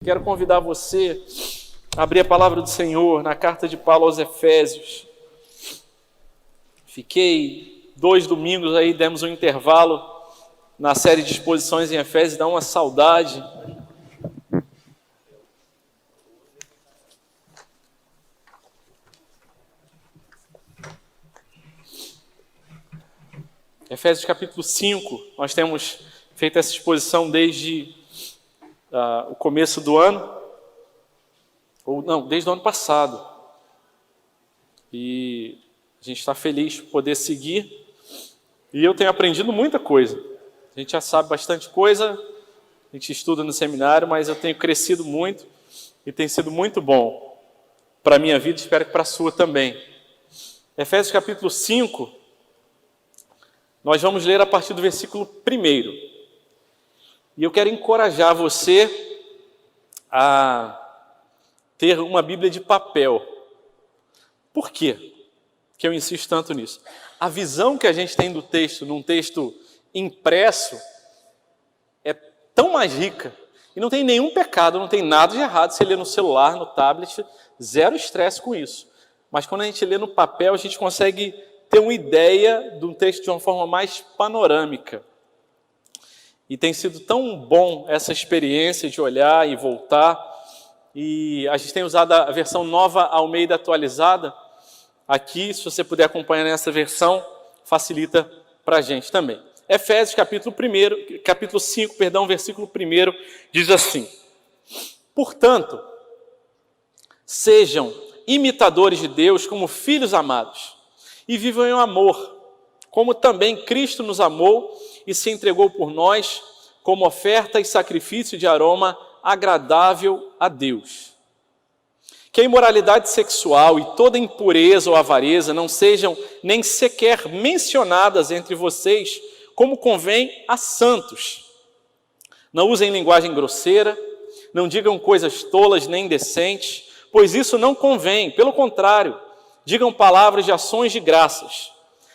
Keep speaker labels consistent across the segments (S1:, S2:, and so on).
S1: Quero convidar você a abrir a palavra do Senhor na carta de Paulo aos Efésios. Fiquei 2 domingos aí, demos um intervalo na série de exposições em Efésios, dá uma saudade. Efésios capítulo 5, nós temos feito essa exposição desde o começo do ano, ou não, desde o ano passado. E a gente está feliz por poder seguir. E eu tenho aprendido muita coisa. A gente já sabe bastante coisa, a gente estuda no seminário, mas eu tenho crescido muito e tem sido muito bom para a minha vida, espero que para a sua também. Efésios capítulo 5, nós vamos ler a partir do versículo 1. E eu quero encorajar você a ter uma Bíblia de papel. Por quê que eu insisto tanto nisso? A visão que a gente tem do texto, num texto impresso, é tão mais rica. E não tem nenhum pecado, não tem nada de errado se ler no celular, no tablet, zero estresse com isso. Mas quando a gente lê no papel, a gente consegue ter uma ideia de um texto de uma forma mais panorâmica. E tem sido tão bom essa experiência de olhar e voltar. E a gente tem usado a versão Nova Almeida atualizada. Aqui, se você puder acompanhar nessa versão, facilita para a gente também. Efésios capítulo 5, versículo 1, diz assim: Portanto, sejam imitadores de Deus como filhos amados, e vivam em amor, como também Cristo nos amou e se entregou por nós como oferta e sacrifício de aroma agradável a Deus. Que a imoralidade sexual e toda impureza ou avareza não sejam nem sequer mencionadas entre vocês, como convém a santos. Não usem linguagem grosseira, não digam coisas tolas nem indecentes, pois isso não convém, pelo contrário, digam palavras de ações de graças.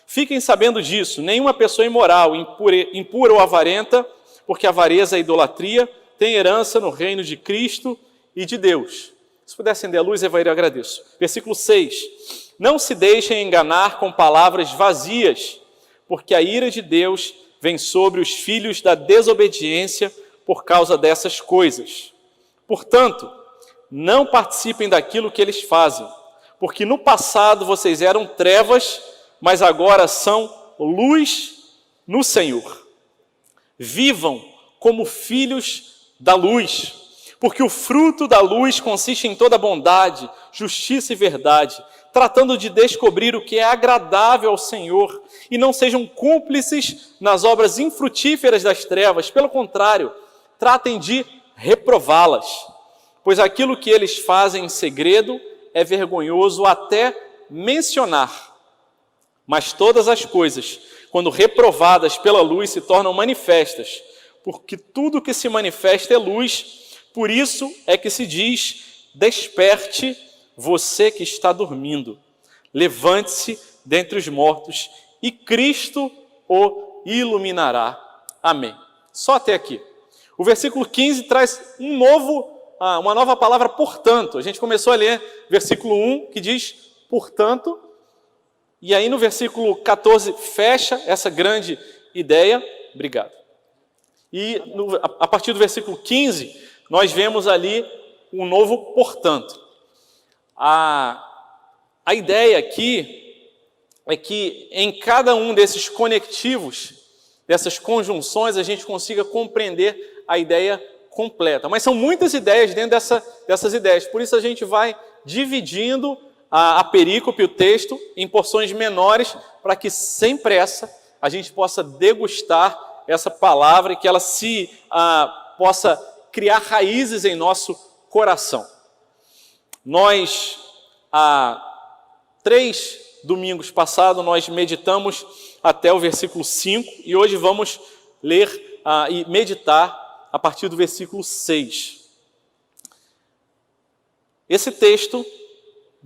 S1: Fiquem sabendo disso, nenhuma pessoa imoral, impura ou avarenta, porque avareza é idolatria, tem herança no reino de Cristo e de Deus. Se puder acender a luz, eu agradeço. Versículo 6. Não se deixem enganar com palavras vazias, porque a ira de Deus vem sobre os filhos da desobediência por causa dessas coisas. Portanto, não participem daquilo que eles fazem, porque no passado vocês eram trevas, mas agora são luz no Senhor. Vivam como filhos da luz, porque o fruto da luz consiste em toda bondade, justiça e verdade, tratando de descobrir o que é agradável ao Senhor, e não sejam cúmplices nas obras infrutíferas das trevas, pelo contrário, tratem de reprová-las, pois aquilo que eles fazem em segredo é vergonhoso até mencionar. Mas todas as coisas, quando reprovadas pela luz, se tornam manifestas, porque tudo que se manifesta é luz. Por isso é que se diz: desperte você que está dormindo, levante-se dentre os mortos e Cristo o iluminará. Amém. Só até aqui. O versículo 15 traz uma nova palavra, portanto. A gente começou a ler versículo 1, que diz portanto. E aí no versículo 14 fecha essa grande ideia. Obrigado. E a partir do versículo 15, nós vemos ali um novo portanto. A ideia aqui é que em cada um desses conectivos, dessas conjunções, a gente consiga compreender a ideia completa. Mas são muitas ideias dentro dessas ideias, por isso a gente vai dividindo a perícope, o texto, em porções menores, para que sem pressa a gente possa degustar essa palavra e que ela possa criar raízes em nosso coração. Nós, há 3 domingos passados, nós meditamos até o versículo 5 e hoje vamos ler e meditar a partir do versículo 6. Esse texto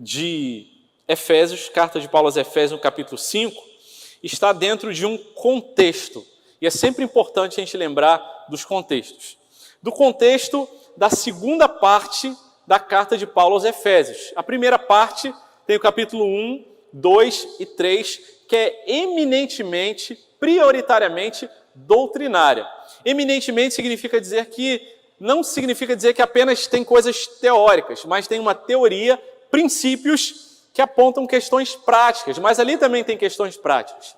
S1: de Efésios, carta de Paulo aos Efésios, no capítulo 5, está dentro de um contexto. E é sempre importante a gente lembrar dos contextos. Do contexto da segunda parte da carta de Paulo aos Efésios. A primeira parte tem o capítulo 1, 2 e 3, que é eminentemente, prioritariamente doutrinária. Eminentemente significa dizer que, não significa dizer que apenas tem coisas teóricas, mas tem uma teoria, princípios que apontam questões práticas, mas ali também tem questões práticas.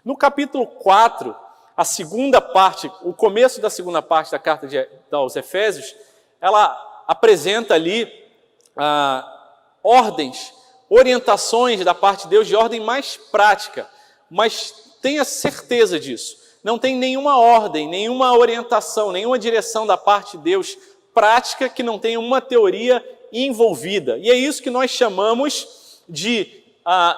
S1: No capítulo 4, a segunda parte, o começo da segunda parte da carta aos Efésios, ela apresenta ali ordens, orientações da parte de Deus de ordem mais prática, mas tenha certeza disso. Não tem nenhuma ordem, nenhuma orientação, nenhuma direção da parte de Deus prática que não tenha uma teoria envolvida. E é isso que nós chamamos de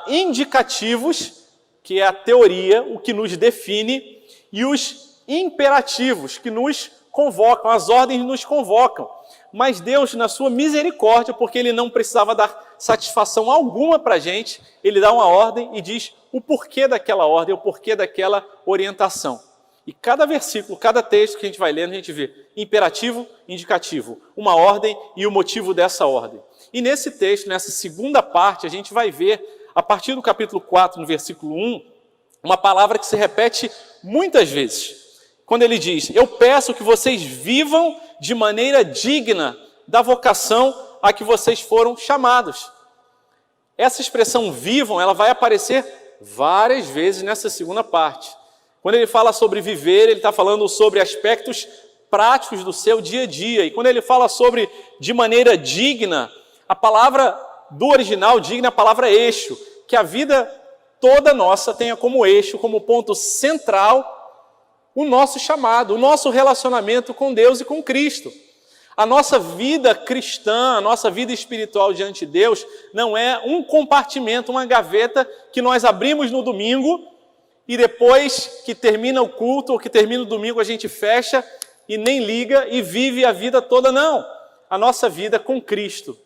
S1: indicativos, que é a teoria, o que nos define, e os imperativos, que nos convocam, as ordens nos convocam. Mas Deus, na sua misericórdia, porque Ele não precisava dar satisfação alguma para a gente, Ele dá uma ordem e diz o porquê daquela ordem, o porquê daquela orientação. E cada versículo, cada texto que a gente vai lendo, a gente vê imperativo, indicativo, uma ordem e o motivo dessa ordem. E nesse texto, nessa segunda parte, a gente vai ver, a partir do capítulo 4, no versículo 1, uma palavra que se repete muitas vezes. Quando ele diz, eu peço que vocês vivam de maneira digna da vocação a que vocês foram chamados. Essa expressão vivam, ela vai aparecer várias vezes nessa segunda parte. Quando ele fala sobre viver, ele está falando sobre aspectos práticos do seu dia a dia. E quando ele fala sobre de maneira digna, a palavra do original digna é a palavra eixo, que a vida toda nossa tenha como eixo, como ponto central, o nosso chamado, o nosso relacionamento com Deus e com Cristo. A nossa vida cristã, a nossa vida espiritual diante de Deus, não é um compartimento, uma gaveta que nós abrimos no domingo e depois que termina o culto ou que termina o domingo a gente fecha e nem liga e vive a vida toda, não. A nossa vida com Cristo,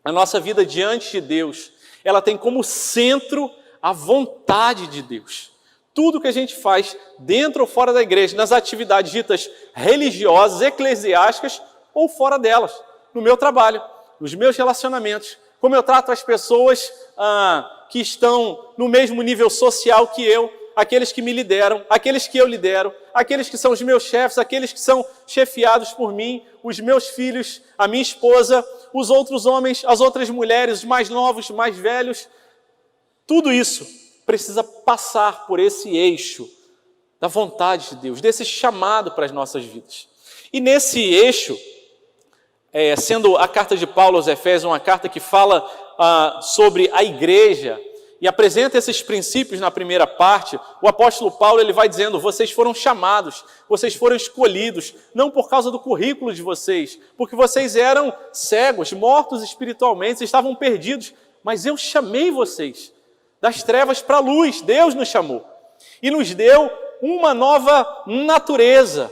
S1: a nossa vida diante de Deus, ela tem como centro a vontade de Deus. Tudo que a gente faz dentro ou fora da igreja, nas atividades ditas religiosas, eclesiásticas ou fora delas, no meu trabalho, nos meus relacionamentos, como eu trato as pessoas que estão no mesmo nível social que eu, aqueles que me lideram, aqueles que eu lidero, aqueles que são os meus chefes, aqueles que são chefiados por mim, os meus filhos, a minha esposa, os outros homens, as outras mulheres, os mais novos, os mais velhos. Tudo isso precisa passar por esse eixo da vontade de Deus, desse chamado para as nossas vidas. E nesse eixo, sendo a carta de Paulo aos Efésios uma carta que fala sobre a igreja e apresenta esses princípios na primeira parte, o apóstolo Paulo ele vai dizendo, vocês foram chamados, vocês foram escolhidos, não por causa do currículo de vocês, porque vocês eram cegos, mortos espiritualmente, estavam perdidos, mas eu chamei vocês das trevas para a luz, Deus nos chamou e nos deu uma nova natureza.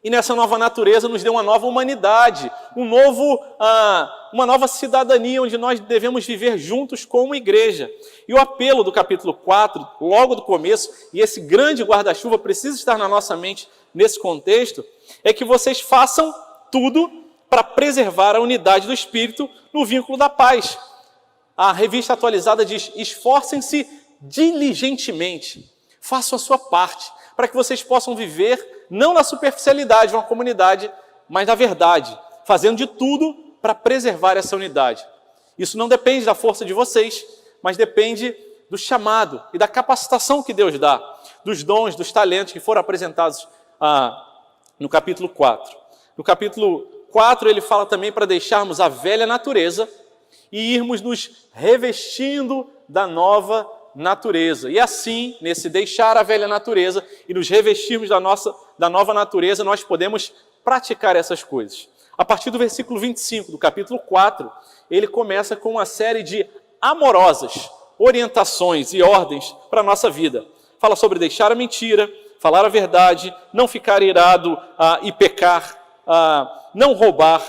S1: E nessa nova natureza nos deu uma nova humanidade, uma nova cidadania onde nós devemos viver juntos como igreja. E o apelo do capítulo 4, logo do começo, e esse grande guarda-chuva precisa estar na nossa mente nesse contexto, é que vocês façam tudo para preservar a unidade do Espírito no vínculo da paz. A revista atualizada diz, esforcem-se diligentemente, façam a sua parte, para que vocês possam viver não na superficialidade de uma comunidade, mas na verdade, fazendo de tudo para preservar essa unidade. Isso não depende da força de vocês, mas depende do chamado e da capacitação que Deus dá, dos dons, dos talentos que foram apresentados no capítulo 4. No capítulo 4 ele fala também para deixarmos a velha natureza e irmos nos revestindo da nova natureza. E assim, nesse deixar a velha natureza e nos revestirmos da nova natureza, nós podemos praticar essas coisas. A partir do versículo 25 do capítulo 4, ele começa com uma série de amorosas orientações e ordens para a nossa vida. Fala sobre deixar a mentira, falar a verdade, não ficar irado e pecar, não roubar,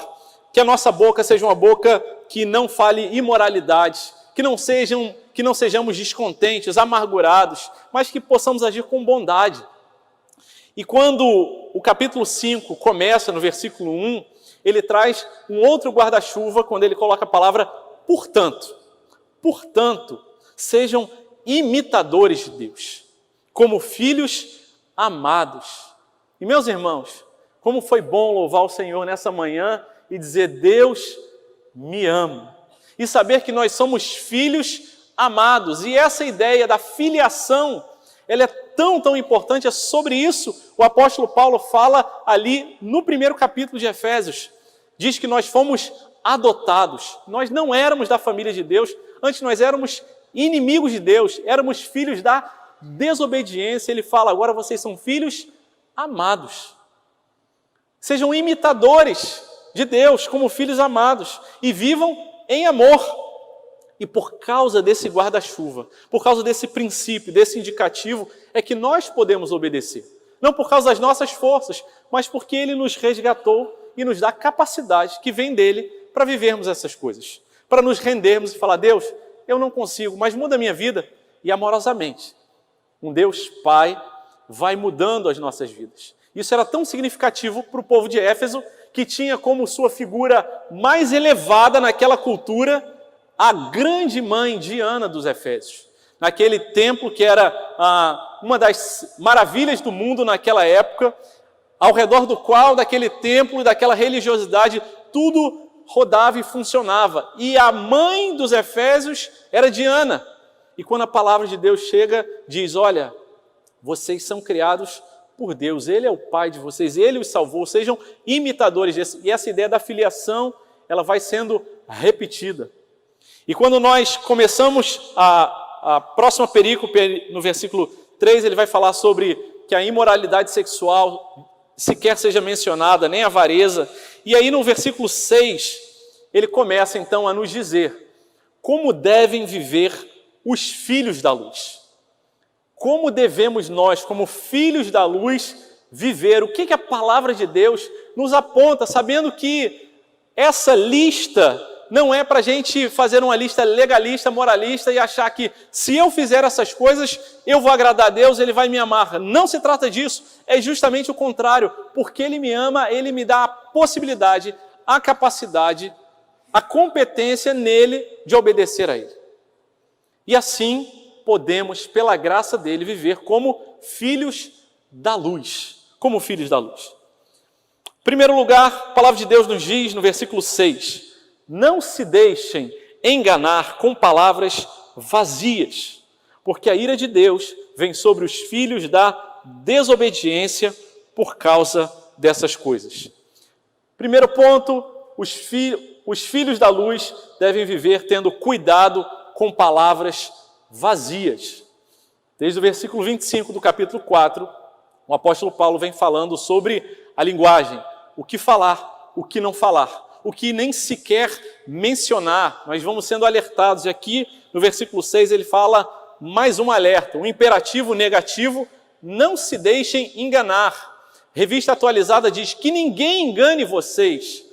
S1: que a nossa boca seja uma boca que não fale imoralidades, que não sejamos descontentes, amargurados, mas que possamos agir com bondade. E quando o capítulo 5 começa no versículo 1, ele traz um outro guarda-chuva quando ele coloca a palavra portanto. Portanto, sejam imitadores de Deus, como filhos amados. E meus irmãos, como foi bom louvar o Senhor nessa manhã e dizer: Deus me ama. E saber que nós somos filhos amados. E essa ideia da filiação, ela é tão importante. É sobre isso o apóstolo Paulo fala ali no primeiro capítulo de Efésios. Diz que nós fomos adotados. Nós não éramos da família de Deus. Antes nós éramos inimigos de Deus. Éramos filhos da desobediência. Ele fala: agora vocês são filhos amados. Sejam imitadores de Deus como filhos amados e vivam em amor. E por causa desse guarda-chuva, por causa desse princípio, desse indicativo, é que nós podemos obedecer. Não por causa das nossas forças, mas porque Ele nos resgatou e nos dá capacidade que vem dEle para vivermos essas coisas. Para nos rendermos e falar: Deus, eu não consigo, mas muda a minha vida. E amorosamente, um Deus Pai vai mudando as nossas vidas. Isso era tão significativo para o povo de Éfeso, que tinha como sua figura mais elevada naquela cultura a grande mãe Diana dos Efésios. Naquele templo que era uma das maravilhas do mundo naquela época, ao redor do qual, daquele templo e daquela religiosidade, tudo rodava e funcionava. E a mãe dos Efésios era Diana. E quando a palavra de Deus chega, diz: olha, vocês são criados por Deus, Ele é o Pai de vocês, Ele os salvou, sejam imitadores desse. E essa ideia da filiação, ela vai sendo repetida. E quando nós começamos a próxima perícope, no versículo 3, ele vai falar sobre que a imoralidade sexual sequer seja mencionada, nem a avareza. E aí no versículo 6, ele começa então a nos dizer como devem viver os filhos da luz. Como devemos nós, como filhos da luz, viver? O que a palavra de Deus nos aponta, sabendo que essa lista não é para a gente fazer uma lista legalista, moralista e achar que se eu fizer essas coisas, eu vou agradar a Deus, Ele vai me amar. Não se trata disso, é justamente o contrário. Porque Ele me ama, Ele me dá a possibilidade, a capacidade, a competência nele de obedecer a Ele. E assim podemos, pela graça dEle, viver como filhos da luz. Como filhos da luz. Em primeiro lugar, a palavra de Deus nos diz no versículo 6... não se deixem enganar com palavras vazias, porque a ira de Deus vem sobre os filhos da desobediência por causa dessas coisas. Primeiro ponto, os filhos da luz devem viver tendo cuidado com palavras vazias. Desde o versículo 25 do capítulo 4, o apóstolo Paulo vem falando sobre a linguagem, o que falar, o que não falar. O que nem sequer mencionar, nós vamos sendo alertados. E aqui no versículo 6 ele fala mais um alerta, um imperativo negativo: não se deixem enganar. Revista Atualizada diz que ninguém engane vocês.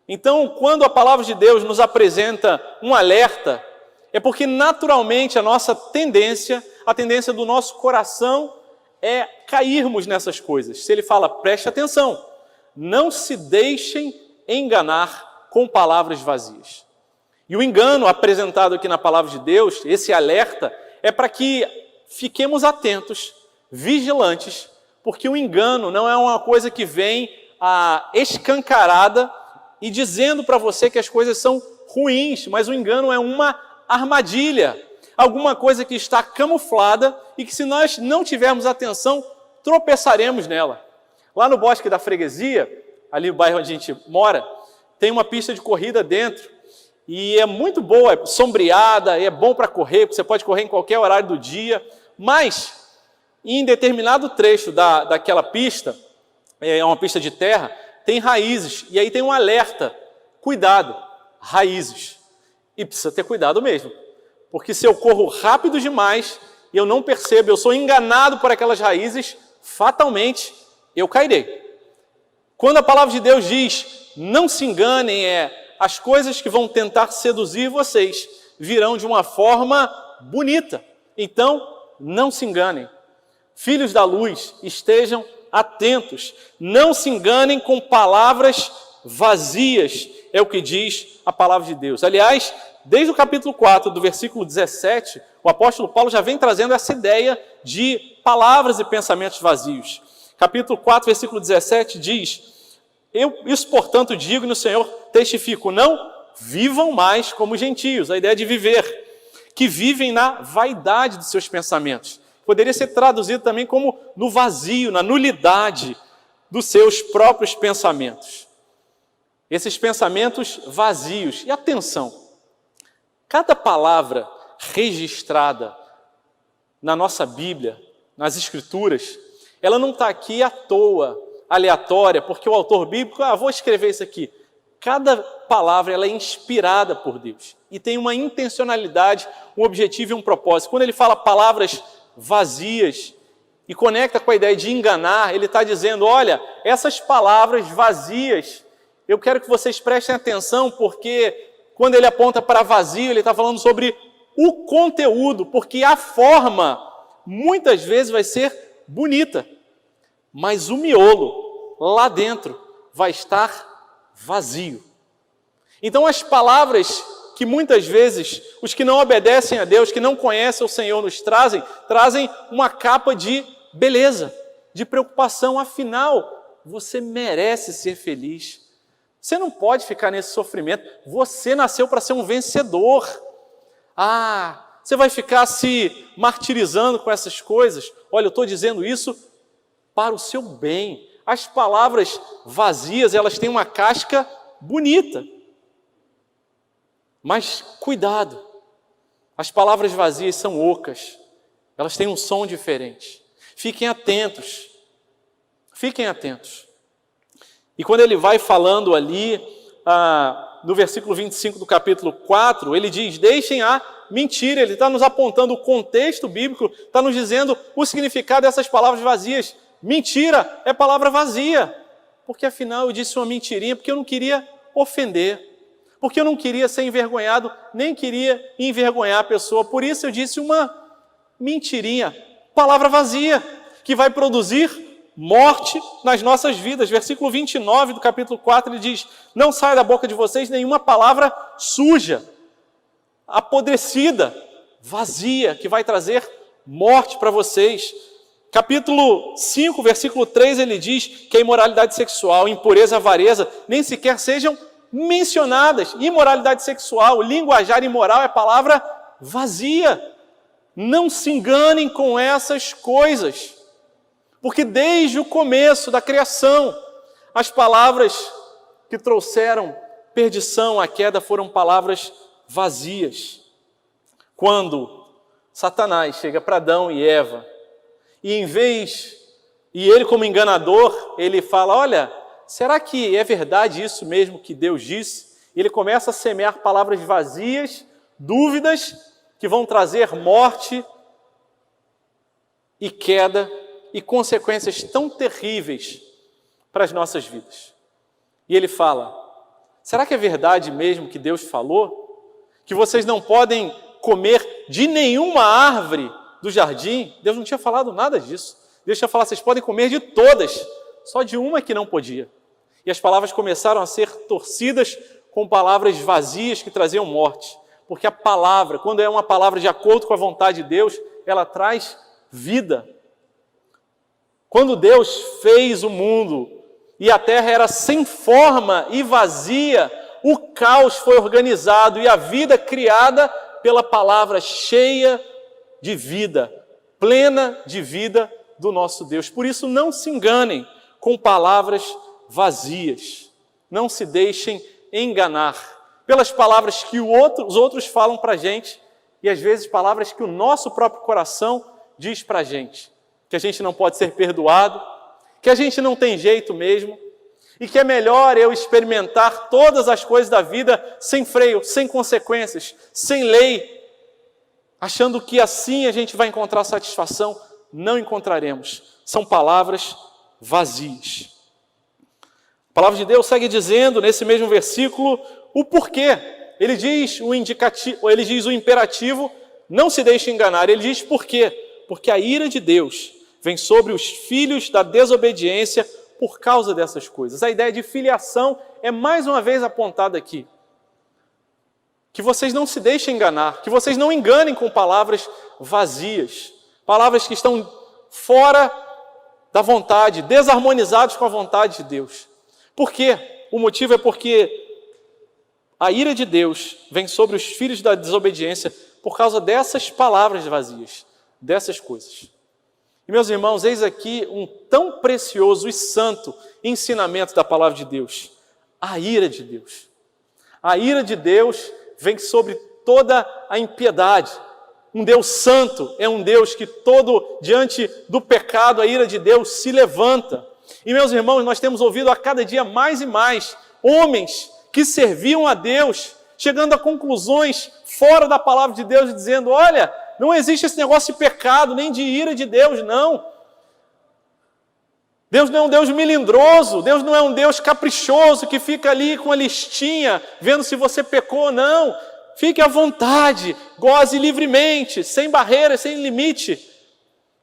S1: Então, quando a palavra de Deus nos apresenta um alerta, é porque naturalmente a nossa tendência, a tendência do nosso coração é cairmos nessas coisas. Se ele fala: preste atenção, não se deixem enganar com palavras vazias. E o engano apresentado aqui na palavra de Deus, esse alerta, é para que fiquemos atentos, vigilantes, porque o engano não é uma coisa que vem escancarada e dizendo para você que as coisas são ruins, mas o engano é uma armadilha, alguma coisa que está camuflada e que, se nós não tivermos atenção, tropeçaremos nela. Lá no Bosque da Freguesia, ali no bairro onde a gente mora, tem uma pista de corrida dentro, e é muito boa, é sombreada, é bom para correr, você pode correr em qualquer horário do dia, mas em determinado trecho daquela pista, é uma pista de terra, tem raízes, e aí tem um alerta: cuidado, raízes. E precisa ter cuidado mesmo, porque se eu corro rápido demais e eu não percebo, eu sou enganado por aquelas raízes, fatalmente eu cairei. Quando a palavra de Deus diz: não se enganem, as coisas que vão tentar seduzir vocês virão de uma forma bonita. Então, não se enganem. Filhos da luz, estejam atentos. Não se enganem com palavras vazias, é o que diz a palavra de Deus. Aliás, desde o capítulo 4, do versículo 17, o apóstolo Paulo já vem trazendo essa ideia de palavras e pensamentos vazios. Capítulo 4, versículo 17 diz: isso, portanto, digo e no Senhor testifico, não vivam mais como gentios, a ideia de viver, que vivem na vaidade dos seus pensamentos. Poderia ser traduzido também como no vazio, na nulidade dos seus próprios pensamentos. Esses pensamentos vazios. E atenção, cada palavra registrada na nossa Bíblia, nas Escrituras, ela não está aqui à toa, aleatória, porque o autor bíblico, vou escrever isso aqui. Cada palavra ela é inspirada por Deus e tem uma intencionalidade, um objetivo e um propósito. Quando ele fala palavras vazias e conecta com a ideia de enganar, ele está dizendo, olha, essas palavras vazias, eu quero que vocês prestem atenção, porque quando ele aponta para vazio, ele está falando sobre o conteúdo, porque a forma muitas vezes vai ser bonita, mas o miolo lá dentro vai estar vazio. Então as palavras que muitas vezes os que não obedecem a Deus, que não conhecem o Senhor nos trazem uma capa de beleza, de preocupação, afinal, você merece ser feliz. Você não pode ficar nesse sofrimento, você nasceu para ser um vencedor. Você vai ficar se martirizando com essas coisas? Olha, eu estou dizendo isso para o seu bem. As palavras vazias, elas têm uma casca bonita. Mas cuidado, as palavras vazias são ocas, elas têm um som diferente. Fiquem atentos, fiquem atentos. E quando ele vai falando ali, no versículo 25 do capítulo 4, ele diz, deixem a mentira. Ele está nos apontando o contexto bíblico, está nos dizendo o significado dessas palavras vazias. Mentira é palavra vazia, porque afinal eu disse uma mentirinha, porque eu não queria ofender. Porque eu não queria ser envergonhado, nem queria envergonhar a pessoa. Por isso eu disse uma mentirinha, palavra vazia, que vai produzir morte nas nossas vidas. Versículo 29 do capítulo 4, ele diz, não saia da boca de vocês nenhuma palavra suja, apodrecida, vazia, que vai trazer morte para vocês. Capítulo 5, versículo 3, ele diz que a imoralidade sexual, impureza, avareza, nem sequer sejam mencionadas. Imoralidade sexual, linguajar imoral é palavra vazia. Não se enganem com essas coisas, porque desde o começo da criação, as palavras que trouxeram perdição à queda foram palavras vazias. Quando Satanás chega para Adão e Eva, e ele como enganador, ele fala, olha, será que é verdade isso mesmo que Deus disse? Ele começa a semear palavras vazias, dúvidas, que vão trazer morte e queda e consequências tão terríveis para as nossas vidas. E ele fala, será que é verdade mesmo que Deus falou? Que vocês não podem comer de nenhuma árvore do jardim? Deus não tinha falado nada disso. Deus tinha falado, vocês podem comer de todas, só de uma que não podia. E as palavras começaram a ser torcidas com palavras vazias que traziam morte. Porque a palavra, quando é uma palavra de acordo com a vontade de Deus, ela traz vida. Quando Deus fez o mundo e a terra era sem forma e vazia, o caos foi organizado e a vida criada pela palavra cheia de vida, plena de vida do nosso Deus. Por isso, não se enganem com palavras vazias. Não se deixem enganar pelas palavras que os outros falam para a gente e às vezes palavras que o nosso próprio coração diz para a gente. Que a gente não pode ser perdoado, que a gente não tem jeito mesmo e que é melhor eu experimentar todas as coisas da vida sem freio, sem consequências, sem lei, achando que assim a gente vai encontrar satisfação. Não encontraremos. São palavras vazias. A palavra de Deus segue dizendo nesse mesmo versículo o porquê. Ele diz o indicativo, ele diz o imperativo, não se deixe enganar. Ele diz por quê? Porque a ira de Deus vem sobre os filhos da desobediência por causa dessas coisas. A ideia de filiação é mais uma vez apontada aqui. Que vocês não se deixem enganar, que vocês não enganem com palavras vazias, palavras que estão fora da vontade, desarmonizados com a vontade de Deus. Por quê? O motivo é porque a ira de Deus vem sobre os filhos da desobediência por causa dessas palavras vazias, dessas coisas. E meus irmãos, eis aqui um tão precioso e santo ensinamento da palavra de Deus. A ira de Deus. A ira de Deus vem sobre toda a impiedade. Um Deus santo é um Deus que diante do pecado, a ira de Deus se levanta. E meus irmãos, nós temos ouvido a cada dia mais e mais homens que serviam a Deus, chegando a conclusões fora da palavra de Deus, dizendo, olha, não existe esse negócio de pecado, nem de ira de Deus, não. Deus não é um Deus melindroso, Deus não é um Deus caprichoso que fica ali com a listinha, vendo se você pecou ou não. Fique à vontade, goze livremente, sem barreiras, sem limite.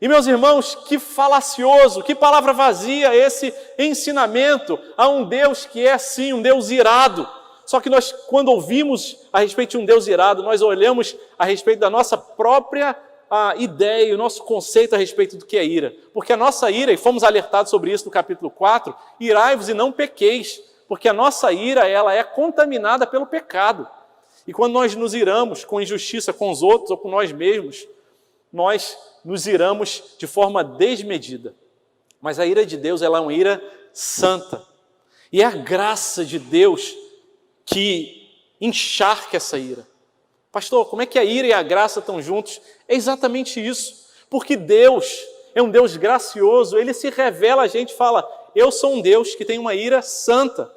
S1: E meus irmãos, que falacioso, que palavra vazia esse ensinamento a um Deus que é sim um Deus irado. Só que nós, quando ouvimos a respeito de um Deus irado, nós olhamos a respeito da nossa própria ideia, o nosso conceito a respeito do que é ira. Porque a nossa ira, e fomos alertados sobre isso no capítulo 4, irai-vos e não pequeis, porque a nossa ira ela é contaminada pelo pecado. E quando nós nos iramos com injustiça com os outros ou com nós mesmos, nós nos iramos de forma desmedida. Mas a ira de Deus ela é uma ira santa. E é a graça de Deus que encharca essa ira. Pastor, como é que a ira e a graça estão juntos? É exatamente isso. Porque Deus é um Deus gracioso, Ele se revela a gente e fala, eu sou um Deus que tem uma ira santa.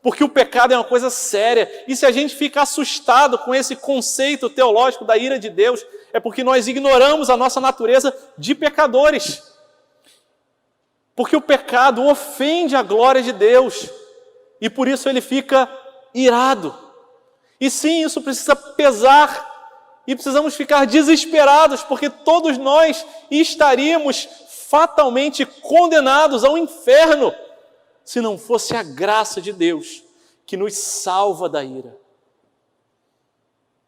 S1: Porque o pecado é uma coisa séria. E se a gente fica assustado com esse conceito teológico da ira de Deus, é porque nós ignoramos a nossa natureza de pecadores. Porque o pecado ofende a glória de Deus. E por isso ele fica irado. E sim, isso precisa pesar. E precisamos ficar desesperados, porque todos nós estaríamos fatalmente condenados ao inferno, se não fosse a graça de Deus que nos salva da ira.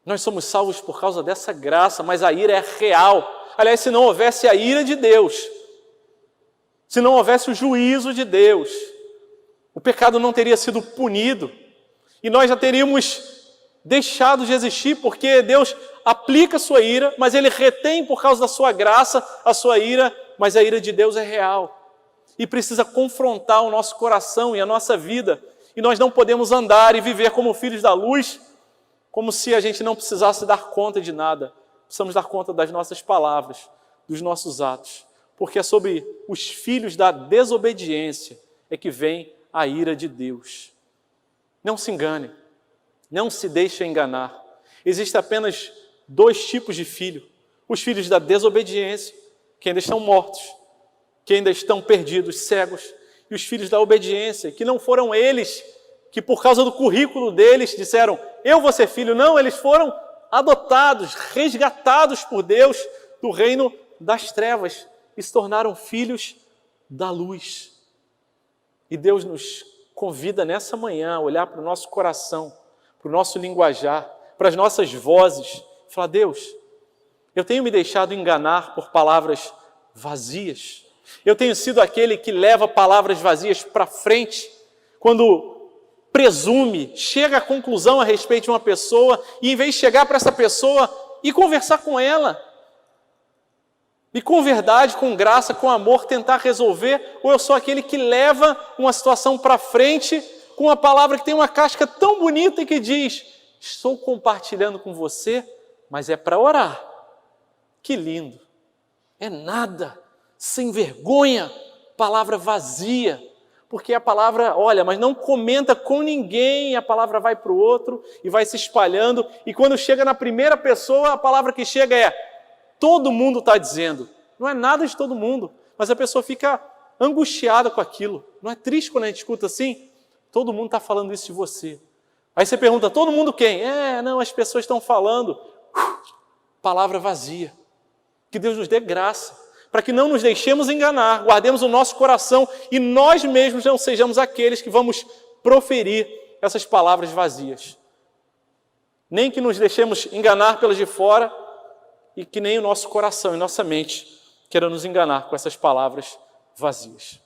S1: Nós somos salvos por causa dessa graça, mas a ira é real. Aliás, se não houvesse a ira de Deus, se não houvesse o juízo de Deus, o pecado não teria sido punido e nós já teríamos deixado de existir, porque Deus aplica a sua ira, mas Ele retém por causa da sua graça a sua ira, mas a ira de Deus é real. E precisa confrontar o nosso coração e a nossa vida. E nós não podemos andar e viver como filhos da luz, como se a gente não precisasse dar conta de nada. Precisamos dar conta das nossas palavras, dos nossos atos. Porque é sobre os filhos da desobediência é que vem a ira de Deus. Não se engane, não se deixe enganar. Existem apenas dois tipos de filho. Os filhos da desobediência, que ainda estão mortos, que ainda estão perdidos, cegos, e os filhos da obediência, que não foram eles que por causa do currículo deles disseram, eu vou ser filho. Não, eles foram adotados, resgatados por Deus do reino das trevas e se tornaram filhos da luz. E Deus nos convida nessa manhã a olhar para o nosso coração, para o nosso linguajar, para as nossas vozes, e falar, Deus, eu tenho me deixado enganar por palavras vazias. Eu tenho sido aquele que leva palavras vazias para frente, quando presume, chega à conclusão a respeito de uma pessoa, e em vez de chegar para essa pessoa e conversar com ela, e com verdade, com graça, com amor, tentar resolver, ou eu sou aquele que leva uma situação para frente, com uma palavra que tem uma casca tão bonita e que diz, estou compartilhando com você, mas é para orar. Que lindo! É nada, sem vergonha, palavra vazia, porque a palavra, olha, mas não comenta com ninguém, a palavra vai para o outro e vai se espalhando, e quando chega na primeira pessoa, a palavra que chega é, todo mundo está dizendo. Não é nada de todo mundo, mas a pessoa fica angustiada com aquilo. Não é triste quando a gente escuta assim? Todo mundo está falando isso de você. Aí você pergunta, todo mundo quem? Não, as pessoas estão falando. Palavra vazia. Que Deus nos dê graça para que não nos deixemos enganar, guardemos o nosso coração e nós mesmos não sejamos aqueles que vamos proferir essas palavras vazias. Nem que nos deixemos enganar pelas de fora e que nem o nosso coração e nossa mente queiram nos enganar com essas palavras vazias.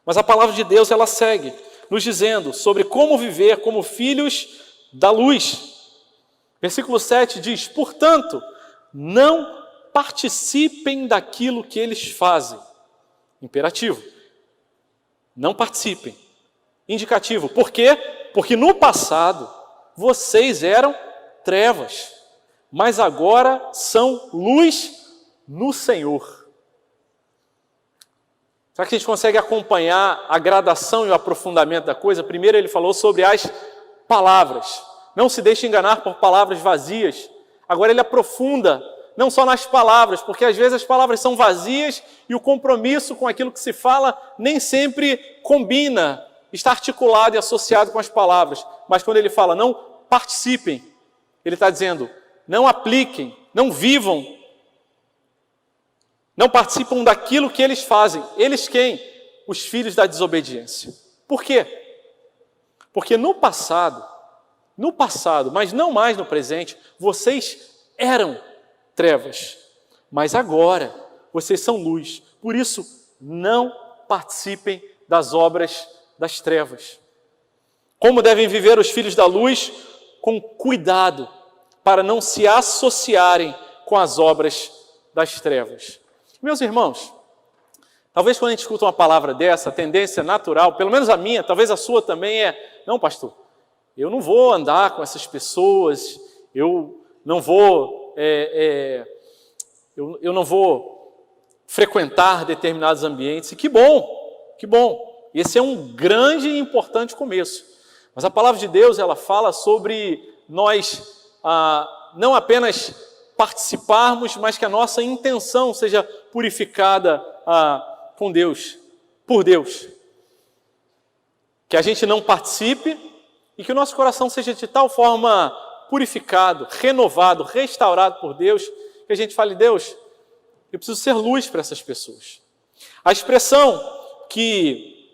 S1: Mas a palavra de Deus, ela segue nos dizendo sobre como viver como filhos da luz. Versículo 7 diz: portanto, não participem daquilo que eles fazem. Imperativo. Não participem. Indicativo. Por quê? Porque no passado vocês eram trevas, mas agora são luz no Senhor. Será que a gente consegue acompanhar a gradação e o aprofundamento da coisa? Primeiro ele falou sobre as palavras. Não se deixe enganar por palavras vazias. Agora ele aprofunda, não só nas palavras, porque às vezes as palavras são vazias e o compromisso com aquilo que se fala nem sempre combina, está articulado e associado com as palavras. Mas quando ele fala não participem, ele está dizendo não apliquem, não vivam, não participam daquilo que eles fazem. Eles quem? Os filhos da desobediência. Por quê? Porque no passado, mas não mais no presente, vocês eram trevas, mas agora vocês são luz. Por isso, não participem das obras das trevas. Como devem viver os filhos da luz? Com cuidado, para não se associarem com as obras das trevas. Meus irmãos, talvez quando a gente escuta uma palavra dessa, a tendência natural, pelo menos a minha, talvez a sua também não pastor, eu não vou andar com essas pessoas, eu não vou frequentar determinados ambientes. E que bom, que bom. Esse é um grande e importante começo. Mas a palavra de Deus, ela fala sobre nós não apenas participarmos, mas que a nossa intenção seja purificada com Deus, por Deus. Que a gente não participe e que o nosso coração seja de tal forma purificado, renovado, restaurado por Deus, que a gente fale: Deus, eu preciso ser luz para essas pessoas. A expressão que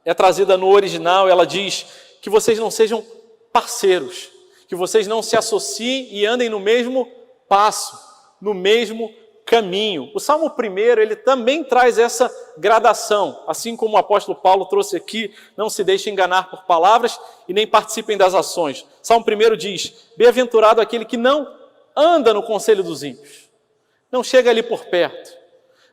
S1: é trazida no original, ela diz que vocês não sejam parceiros, que vocês não se associem e andem no mesmo passo, no mesmo caminho. O Salmo 1, ele também traz essa gradação, assim como o apóstolo Paulo trouxe aqui: não se deixem enganar por palavras e nem participem das ações. Salmo 1 diz: bem-aventurado aquele que não anda no conselho dos ímpios, não chega ali por perto,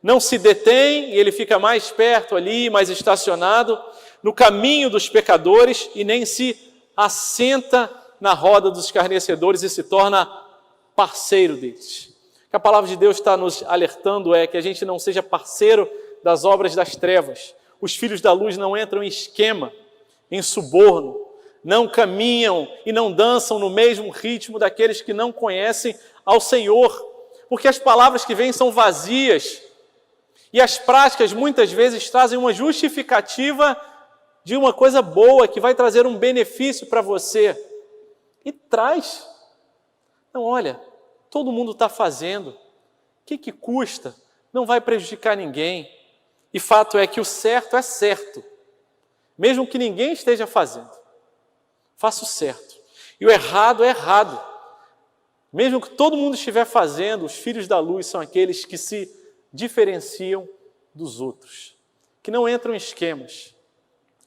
S1: não se detém e ele fica mais perto ali, mais estacionado, no caminho dos pecadores e nem se assenta na roda dos escarnecedores e se torna parceiro deles. O que a palavra de Deus está nos alertando é que a gente não seja parceiro das obras das trevas. Os filhos da luz não entram em esquema, em suborno, não caminham e não dançam no mesmo ritmo daqueles que não conhecem ao Senhor, porque as palavras que vêm são vazias e as práticas muitas vezes trazem uma justificativa de uma coisa boa que vai trazer um benefício para você. E traz. Não, olha, todo mundo está fazendo. O que custa? Não vai prejudicar ninguém. E fato é que o certo é certo. Mesmo que ninguém esteja fazendo. Faça o certo. E o errado é errado. Mesmo que todo mundo estiver fazendo, os filhos da luz são aqueles que se diferenciam dos outros. Que não entram em esquemas,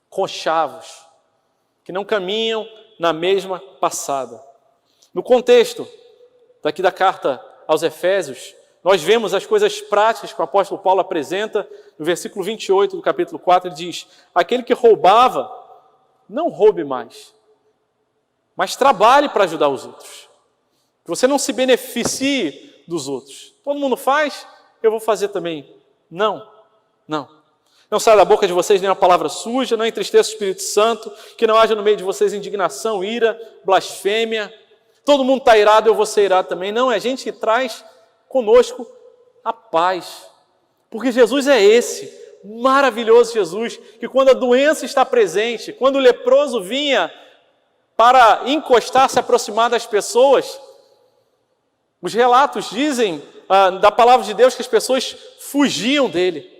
S1: conchavos, que não caminham na mesma passada. No contexto daqui da carta aos Efésios, nós vemos as coisas práticas que o apóstolo Paulo apresenta. No versículo 28 do capítulo 4, ele diz: aquele que roubava, não roube mais, mas trabalhe para ajudar os outros. Que você não se beneficie dos outros. Todo mundo faz, eu vou fazer também. Não. Não saia da boca de vocês nenhuma palavra suja, não entristeça o Espírito Santo, que não haja no meio de vocês indignação, ira, blasfêmia. Todo mundo está irado, eu vou ser irado também. Não, é a gente que traz conosco a paz. Porque Jesus é esse, maravilhoso Jesus, que quando a doença está presente, quando o leproso vinha para encostar, se aproximar das pessoas, Os relatos dizem da palavra de Deus que as pessoas fugiam dele.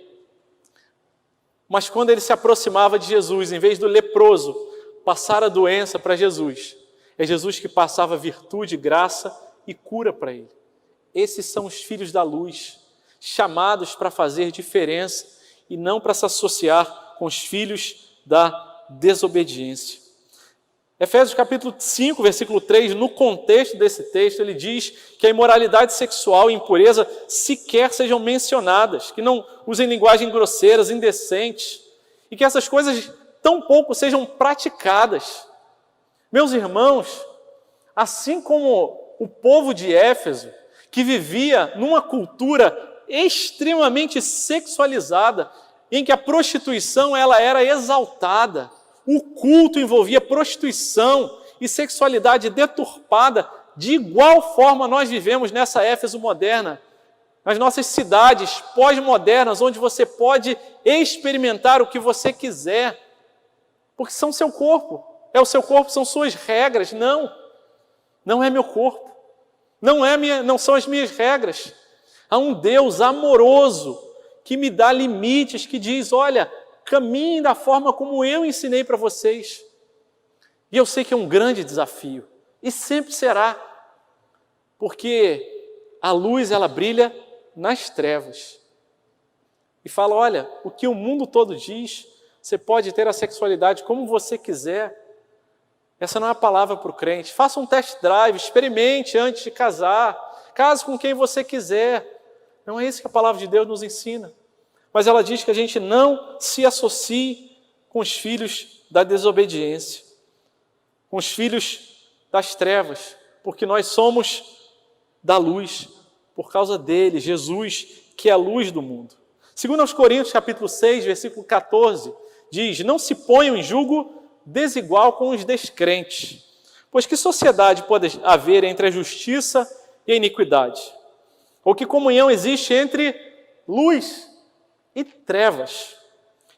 S1: Mas quando ele se aproximava de Jesus, em vez do leproso passar a doença para Jesus, é Jesus que passava virtude, graça e cura para ele. Esses são os filhos da luz, chamados para fazer diferença e não para se associar com os filhos da desobediência. Efésios capítulo 5, versículo 3, no contexto desse texto, ele diz que a imoralidade sexual e impureza sequer sejam mencionadas, que não usem linguagem grosseiras, indecentes, e que essas coisas tão pouco sejam praticadas. Meus irmãos, assim como o povo de Éfeso, que vivia numa cultura extremamente sexualizada, em que a prostituição ela era exaltada, o culto envolvia prostituição e sexualidade deturpada. De igual forma nós vivemos nessa Éfeso moderna, nas nossas cidades pós-modernas, onde você pode experimentar o que você quiser, porque são seu corpo, é o seu corpo, são suas regras. Não é meu corpo, não são as minhas regras. Há um Deus amoroso que me dá limites, que diz, olha, caminhem da forma como eu ensinei para vocês. E eu sei que é um grande desafio, e sempre será, porque a luz ela brilha nas trevas. E fala, olha, o que o mundo todo diz, você pode ter a sexualidade como você quiser. Essa não é a palavra para o crente. Faça um test drive, experimente antes de casar, case com quem você quiser. Não é isso que a palavra de Deus nos ensina. Mas ela diz que a gente não se associe com os filhos da desobediência, com os filhos das trevas, porque nós somos da luz, por causa dele, Jesus, que é a luz do mundo. Segundo aos Coríntios, capítulo 6, versículo 14, diz, não se ponham em julgo desigual com os descrentes, pois que sociedade pode haver entre a justiça e a iniquidade? Ou que comunhão existe entre luz e trevas?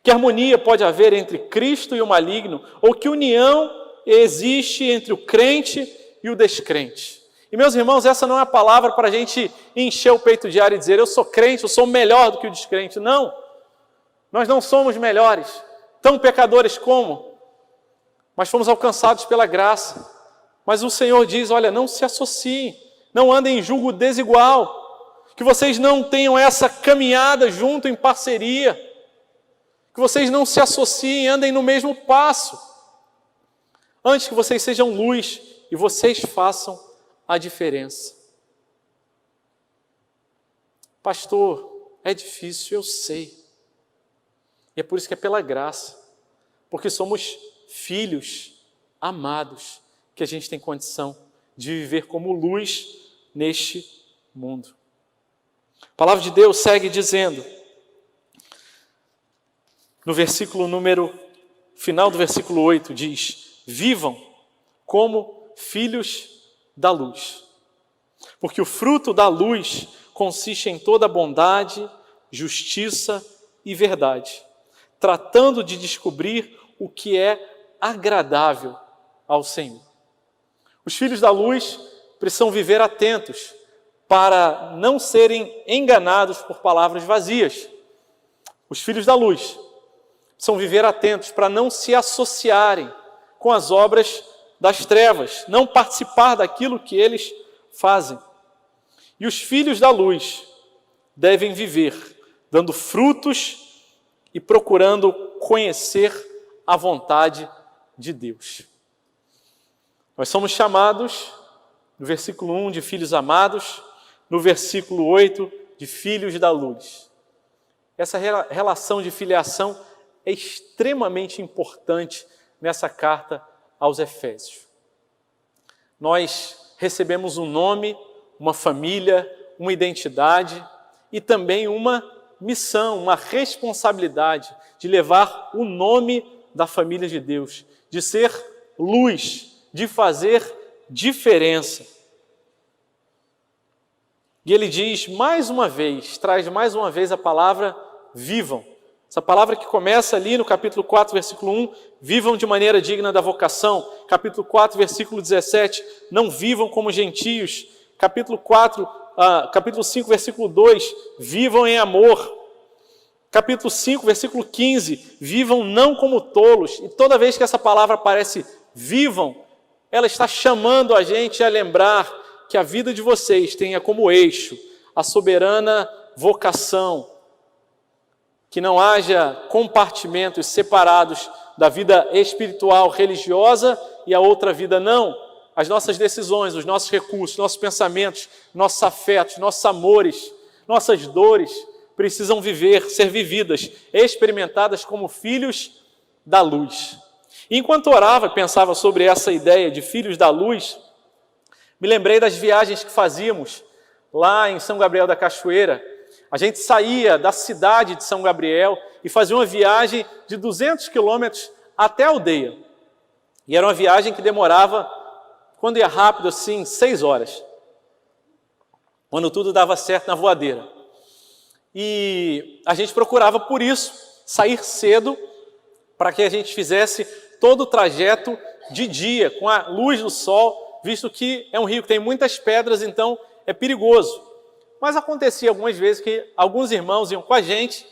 S1: Que harmonia pode haver entre Cristo e o maligno? Ou que união existe entre o crente e o descrente? E meus irmãos, essa não é a palavra para a gente encher o peito de ar e dizer, eu sou crente, eu sou melhor do que o descrente. Não, nós não somos melhores, tão pecadores como, mas fomos alcançados pela graça. Mas o Senhor diz, olha, não se associem, não andem em julgo desigual, que vocês não tenham essa caminhada junto em parceria, que vocês não se associem, andem no mesmo passo, antes que vocês sejam luz e vocês façam a diferença. Pastor, é difícil, eu sei, e é por isso que é pela graça, porque somos filhos amados, que a gente tem condição de viver como luz neste mundo. A palavra de Deus segue dizendo, no final do versículo 8, diz, vivam como filhos da luz, porque o fruto da luz consiste em toda bondade, justiça e verdade, tratando de descobrir o que é agradável ao Senhor. Os filhos da luz precisam viver atentos para não serem enganados por palavras vazias. Os filhos da luz precisam viver atentos para não se associarem com as obras das trevas, não participar daquilo que eles fazem. E os filhos da luz devem viver dando frutos e procurando conhecer a vontade de Deus. Nós somos chamados, no versículo 1, de filhos amados, no versículo 8, de filhos da luz. Essa relação de filiação é extremamente importante nessa carta aos Efésios. Nós recebemos um nome, uma família, uma identidade e também uma missão, uma responsabilidade de levar o nome da família de Deus, de ser luz, de fazer diferença. E ele diz mais uma vez, traz mais uma vez a palavra vivam. Essa palavra que começa ali no capítulo 4, versículo 1, vivam de maneira digna da vocação. Capítulo 4, versículo 17, não vivam como gentios. Capítulo 5, versículo 2, vivam em amor. Capítulo 5, versículo 15, vivam não como tolos. E toda vez que essa palavra aparece, vivam, ela está chamando a gente a lembrar que a vida de vocês tenha como eixo a soberana vocação, que não haja compartimentos separados da vida espiritual, religiosa e a outra vida não. As nossas decisões, os nossos recursos, nossos pensamentos, nossos afetos, nossos amores, nossas dores precisam ser vividas, experimentadas como filhos da luz. E enquanto orava e pensava sobre essa ideia de filhos da luz, me lembrei das viagens que fazíamos lá em São Gabriel da Cachoeira. A gente saía da cidade de São Gabriel e fazia uma viagem de 200 quilômetros até a aldeia. E era uma viagem que demorava, quando ia rápido assim, 6 horas. Quando tudo dava certo na voadeira. E a gente procurava, por isso, sair cedo para que a gente fizesse todo o trajeto de dia, com a luz do sol, visto que é um rio que tem muitas pedras, então é perigoso. Mas acontecia algumas vezes que alguns irmãos iam com a gente,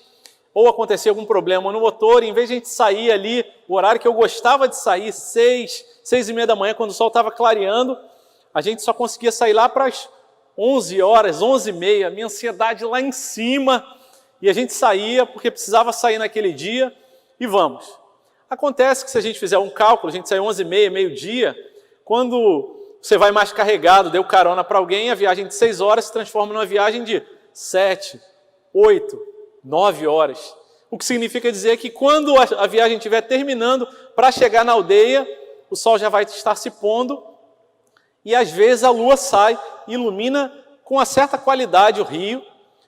S1: ou acontecia algum problema no motor, e em vez de a gente sair ali, o horário que eu gostava de sair, 6h30 da manhã, quando o sol estava clareando, a gente só conseguia sair lá para as 11 horas, 11h30, minha ansiedade lá em cima, e a gente saía porque precisava sair naquele dia, e vamos. Acontece que se a gente fizer um cálculo, a gente sai 11h30, meio-dia, quando você vai mais carregado, deu carona para alguém, a viagem de 6 horas se transforma numa viagem de 7, 8, 9 horas. O que significa dizer que quando a viagem estiver terminando, para chegar na aldeia, o sol já vai estar se pondo, e às vezes a lua sai e ilumina com uma certa qualidade o rio,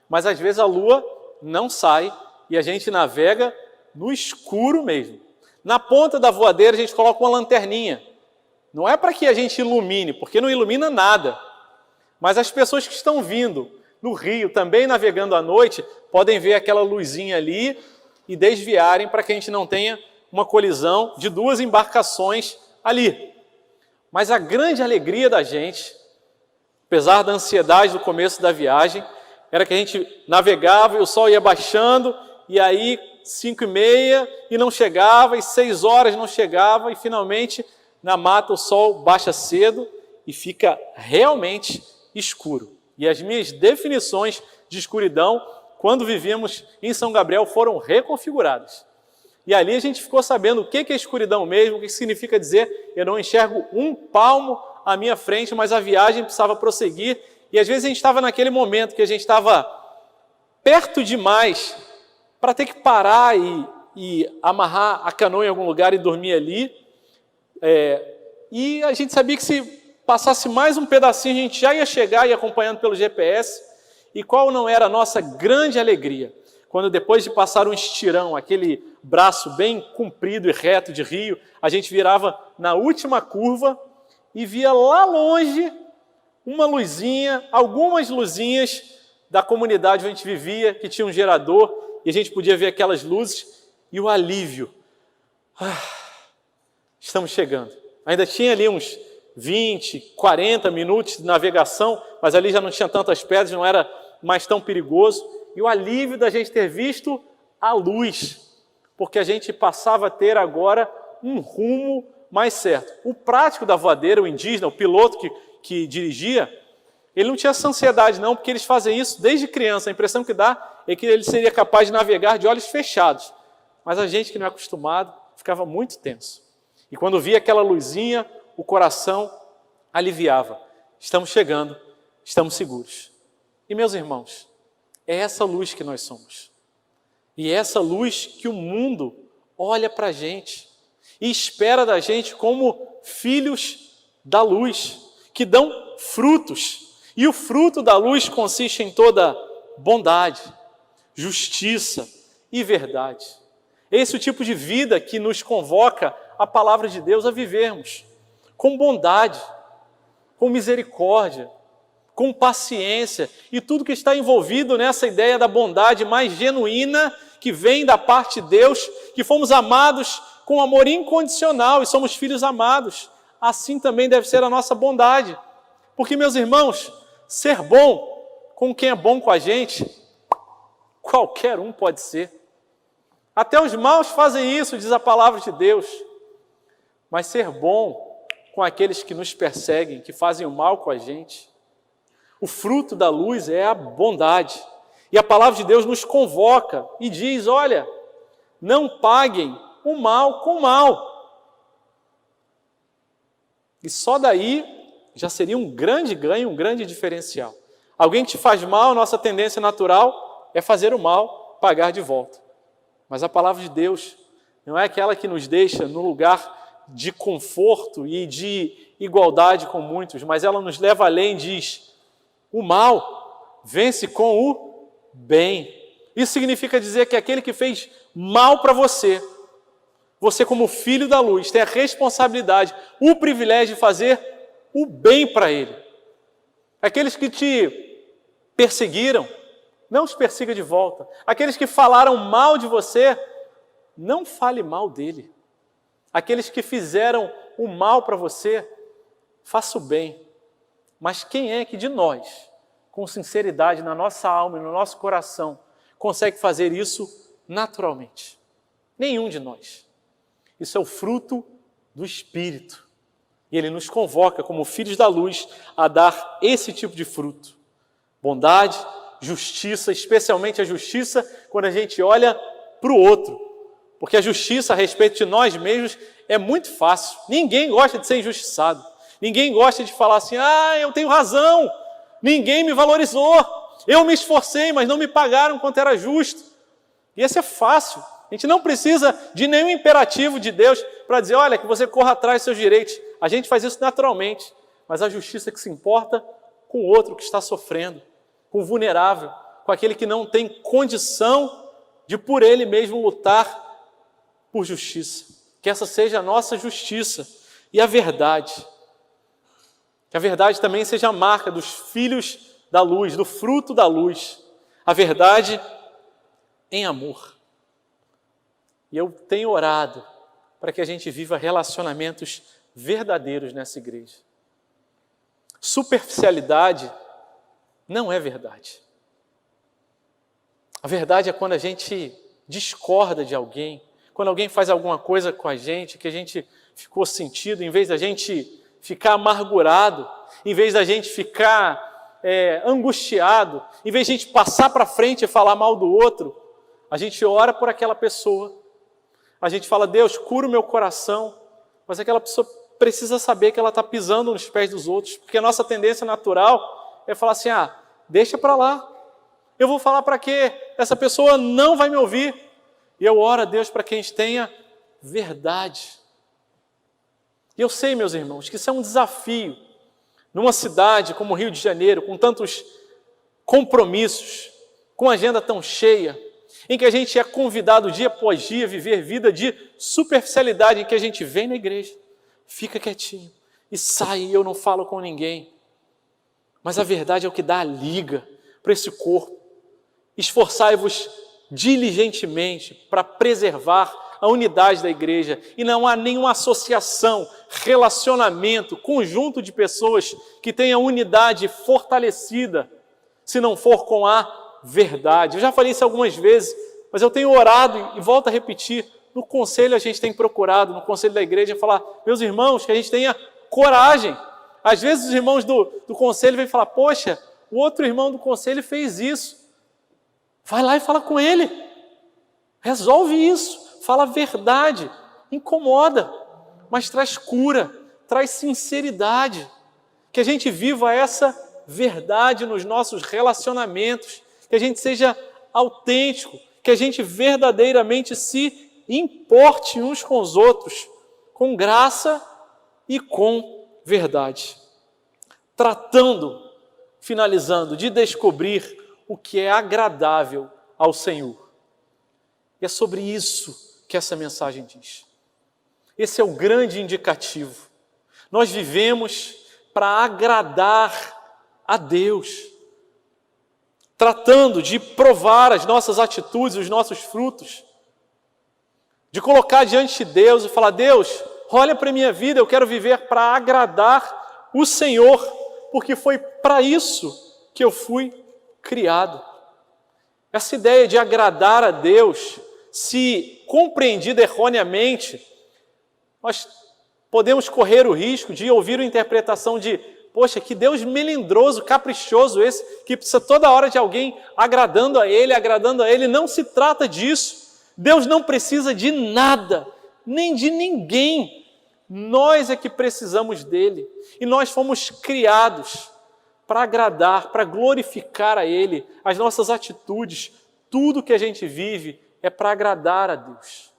S1: mas às vezes a lua não sai e a gente navega no escuro mesmo. Na ponta da voadeira a gente coloca uma lanterninha. Não é para que a gente ilumine, porque não ilumina nada. Mas as pessoas que estão vindo no rio, também navegando à noite, podem ver aquela luzinha ali e desviarem para que a gente não tenha uma colisão de 2 embarcações ali. Mas a grande alegria da gente, apesar da ansiedade do começo da viagem, era que a gente navegava e o sol ia baixando, e aí 5h30 e não chegava, e 6 horas não chegava, e finalmente na mata o sol baixa cedo e fica realmente escuro. E as minhas definições de escuridão, quando vivíamos em São Gabriel, foram reconfiguradas. E ali a gente ficou sabendo o que é escuridão mesmo, o que significa dizer eu não enxergo um palmo à minha frente, mas a viagem precisava prosseguir. E às vezes a gente estava naquele momento que a gente estava perto demais para ter que parar e amarrar a canoa em algum lugar e dormir ali. E a gente sabia que se passasse mais um pedacinho, a gente já ia chegar e acompanhando pelo GPS. E qual não era a nossa grande alegria? Quando depois de passar um estirão, aquele braço bem comprido e reto de rio, a gente virava na última curva e via lá longe uma luzinha, algumas luzinhas da comunidade onde a gente vivia, que tinha um gerador, e a gente podia ver aquelas luzes e o alívio. Estamos chegando. Ainda tinha ali uns 20, 40 minutos de navegação, mas ali já não tinha tantas pedras, não era mais tão perigoso. E o alívio da gente ter visto a luz, porque a gente passava a ter agora um rumo mais certo. O prático da voadeira, o indígena, o piloto que dirigia, ele não tinha essa ansiedade não, porque eles fazem isso desde criança. A impressão que dá é que ele seria capaz de navegar de olhos fechados. Mas a gente que não é acostumado ficava muito tenso. E quando via aquela luzinha, o coração aliviava. Estamos chegando, estamos seguros. E meus irmãos, é essa luz que nós somos. E é essa luz que o mundo olha para a gente e espera da gente como filhos da luz, que dão frutos. E o fruto da luz consiste em toda bondade, justiça e verdade. Esse é o tipo de vida que nos convoca a palavra de Deus a vivermos, com bondade, com misericórdia, com paciência e tudo que está envolvido nessa ideia da bondade mais genuína que vem da parte de Deus, que fomos amados com amor incondicional e somos filhos amados. Assim também deve ser a nossa bondade. Porque, meus irmãos, ser bom com quem é bom com a gente, qualquer um pode ser. Até os maus fazem isso, diz a palavra de Deus. Mas ser bom com aqueles que nos perseguem, que fazem o mal com a gente. O fruto da luz é a bondade. E a palavra de Deus nos convoca e diz, olha, não paguem o mal com o mal. E só daí já seria um grande ganho, um grande diferencial. Alguém que te faz mal, nossa tendência natural é fazer o mal, pagar de volta. Mas a palavra de Deus não é aquela que nos deixa no lugar de conforto e de igualdade com muitos, mas ela nos leva além, diz, o mal vence com o bem. Isso significa dizer que aquele que fez mal para você, você como filho da luz, tem a responsabilidade, o privilégio de fazer o bem para ele. Aqueles que te perseguiram, não os persiga de volta. Aqueles que falaram mal de você, não fale mal dele. Aqueles que fizeram o mal para você, faça o bem. Mas quem é que de nós, com sinceridade na nossa alma e no nosso coração, consegue fazer isso naturalmente? Nenhum de nós. Isso é o fruto do Espírito. E Ele nos convoca, como filhos da luz, a dar esse tipo de fruto. Bondade, justiça, especialmente a justiça quando a gente olha para o outro. Porque a justiça a respeito de nós mesmos é muito fácil. Ninguém gosta de ser injustiçado. Ninguém gosta de falar assim, eu tenho razão, ninguém me valorizou, eu me esforcei, mas não me pagaram quanto era justo. E esse é fácil. A gente não precisa de nenhum imperativo de Deus para dizer, olha, que você corra atrás dos seus direitos. A gente faz isso naturalmente, mas a justiça que se importa com o outro que está sofrendo, com o vulnerável, com aquele que não tem condição de por ele mesmo lutar por justiça. Que essa seja a nossa justiça e a verdade. Que a verdade também seja a marca dos filhos da luz, do fruto da luz. A verdade em amor. E eu tenho orado para que a gente viva relacionamentos verdadeiros nessa igreja. Superficialidade não é verdade. A verdade é quando a gente discorda de alguém, quando alguém faz alguma coisa com a gente, que a gente ficou sentido, em vez da gente ficar amargurado, em vez da gente ficar angustiado, em vez de a gente passar para frente e falar mal do outro, a gente ora por aquela pessoa. A gente fala, Deus, cura o meu coração, mas aquela pessoa precisa saber que ela está pisando nos pés dos outros, porque a nossa tendência natural é falar assim, deixa para lá, eu vou falar para quê? Essa pessoa não vai me ouvir. E eu oro a Deus para que a gente tenha verdade. E eu sei, meus irmãos, que isso é um desafio, numa cidade como o Rio de Janeiro, com tantos compromissos, com agenda tão cheia, em que a gente é convidado dia após dia a viver vida de superficialidade, em que a gente vem na igreja, fica quietinho e sai e eu não falo com ninguém. Mas a verdade é o que dá a liga para esse corpo. Esforçai-vos diligentemente para preservar a unidade da igreja e não há nenhuma associação, relacionamento, conjunto de pessoas que tenha unidade fortalecida se não for com a verdade. Eu já falei isso algumas vezes, mas eu tenho orado e volto a repetir, no conselho a gente tem procurado, no conselho da igreja, falar, meus irmãos, que a gente tenha coragem. Às vezes os irmãos do conselho vêm falar, poxa, o outro irmão do conselho fez isso. Vai lá e fala com ele. Resolve isso. Fala a verdade. Incomoda, mas traz cura, traz sinceridade. Que a gente viva essa verdade nos nossos relacionamentos. Que a gente seja autêntico. Que a gente verdadeiramente se importe uns com os outros. Com graça e com verdade. Tratando, finalizando, de descobrir o que é agradável ao Senhor. E é sobre isso que essa mensagem diz. Esse é o grande indicativo. Nós vivemos para agradar a Deus, tratando de provar as nossas atitudes, os nossos frutos, de colocar diante de Deus e falar, Deus, olha para a minha vida, eu quero viver para agradar o Senhor, porque foi para isso que eu fui criado. Essa ideia de agradar a Deus, se compreendida erroneamente, nós podemos correr o risco de ouvir a interpretação de: poxa, que Deus melindroso, caprichoso esse, que precisa toda hora de alguém agradando a Ele. Não se trata disso. Deus não precisa de nada, nem de ninguém. Nós é que precisamos dele. E nós fomos criados para agradar, para glorificar a Ele. As nossas atitudes, tudo que a gente vive é para agradar a Deus.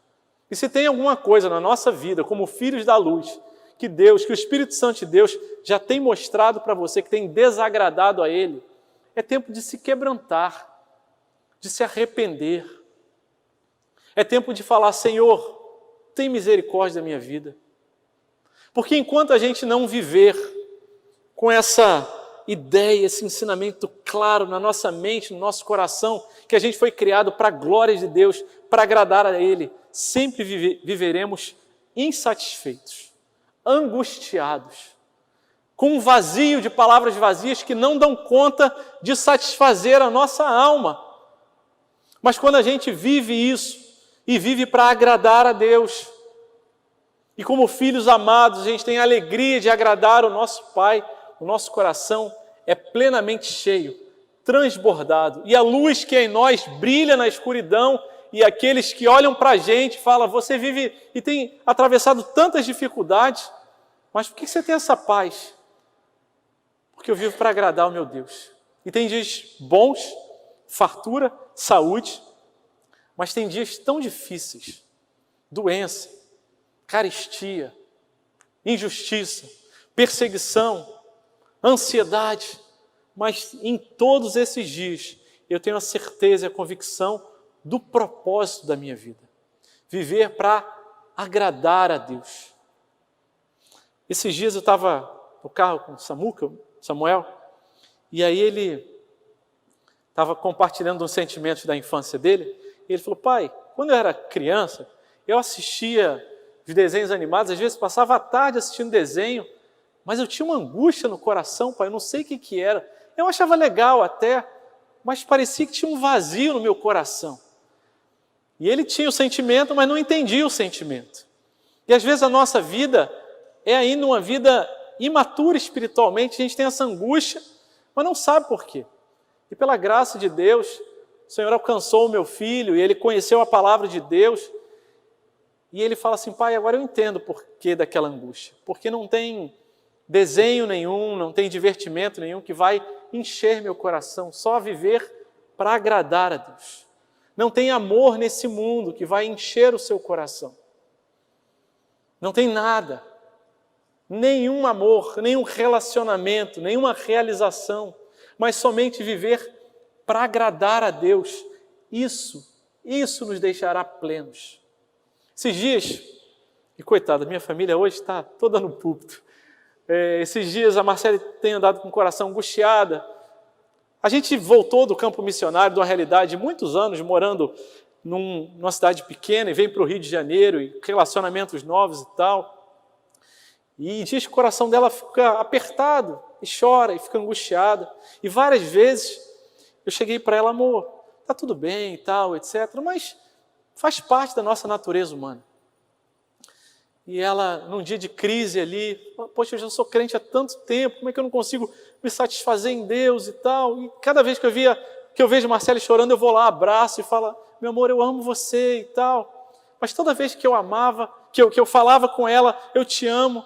S1: E se tem alguma coisa na nossa vida, como filhos da luz, que o Espírito Santo de Deus já tem mostrado para você que tem desagradado a Ele, é tempo de se quebrantar, de se arrepender. É tempo de falar: Senhor, tem misericórdia da minha vida. Porque enquanto a gente não viver com essa ideia, esse ensinamento claro na nossa mente, no nosso coração, que a gente foi criado para a glória de Deus, para agradar a Ele, sempre viveremos insatisfeitos, angustiados, com um vazio de palavras vazias que não dão conta de satisfazer a nossa alma. Mas quando a gente vive isso, e vive para agradar a Deus, e como filhos amados, a gente tem a alegria de agradar o nosso Pai, o nosso coração é plenamente cheio, transbordado, e a luz que é em nós brilha na escuridão, e aqueles que olham para a gente falam: você vive e tem atravessado tantas dificuldades, mas por que você tem essa paz? Porque eu vivo para agradar o meu Deus. E tem dias bons, fartura, saúde, mas tem dias tão difíceis, doença, carestia, injustiça, perseguição, ansiedade, mas em todos esses dias eu tenho a certeza e a convicção do propósito da minha vida, viver para agradar a Deus. Esses dias eu estava no carro com o Samuel, e aí ele estava compartilhando uns sentimentos da infância dele, e ele falou: pai, quando eu era criança, eu assistia os desenhos animados, às vezes passava a tarde assistindo desenho, mas eu tinha uma angústia no coração, pai, eu não sei o que era. Eu achava legal até, mas parecia que tinha um vazio no meu coração. E ele tinha o sentimento, mas não entendia o sentimento. E às vezes a nossa vida é ainda uma vida imatura espiritualmente, a gente tem essa angústia, mas não sabe por quê. E pela graça de Deus, o Senhor alcançou o meu filho, e ele conheceu a palavra de Deus, e ele fala assim: pai, agora eu entendo o porquê daquela angústia, porque não tem desenho nenhum, não tem divertimento nenhum que vai encher meu coração, só viver para agradar a Deus. Não tem amor nesse mundo que vai encher o seu coração. Não tem nada, nenhum amor, nenhum relacionamento, nenhuma realização, mas somente viver para agradar a Deus. Isso nos deixará plenos. Esses dias, e coitada, minha família hoje está toda no púlpito. Esses dias a Marcele tem andado com o coração angustiada. A gente voltou do campo missionário, de uma realidade de muitos anos, morando numa cidade pequena, e vem para o Rio de Janeiro, e relacionamentos novos e tal. E diz que o coração dela fica apertado, e chora, e fica angustiada. E várias vezes eu cheguei para ela: amor, está tudo bem e tal, etc., mas faz parte da nossa natureza humana. E ela, num dia de crise ali: poxa, eu já sou crente há tanto tempo, como é que eu não consigo me satisfazer em Deus e tal? E cada vez que eu vejo Marcele chorando, eu vou lá, abraço e falo: meu amor, eu amo você e tal. Mas toda vez que eu amava, que eu falava com ela: eu te amo,